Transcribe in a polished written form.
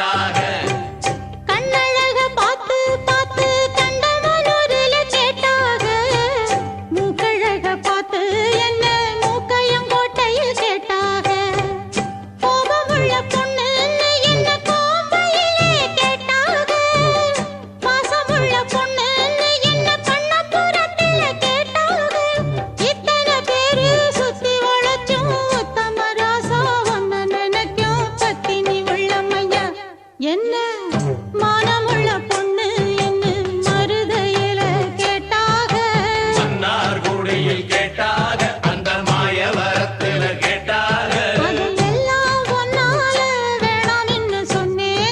கேட்டாக. கண்ணழக பார்த்து பார்த்து கண்டமனூரில கேட்டாக. மூக்கழக பார்த்து என்ன மூக்கையங்கோட்டையில் கேட்டாக. கோபமுள்ள பொண்ணுன்னு என்ன கோம்பையிலே கேட்டாக. பாசமுள்ள பொண்ணுன்னு என்ன பண்ணப்புறத்தில கேட்டாக. இத்தனை பேரு சுத்தி வளைச்சும் உத்தம ராசா ஒன்ன நினைக்கும் பத்தினி உள்ளமையா என்ன மானமுள்ள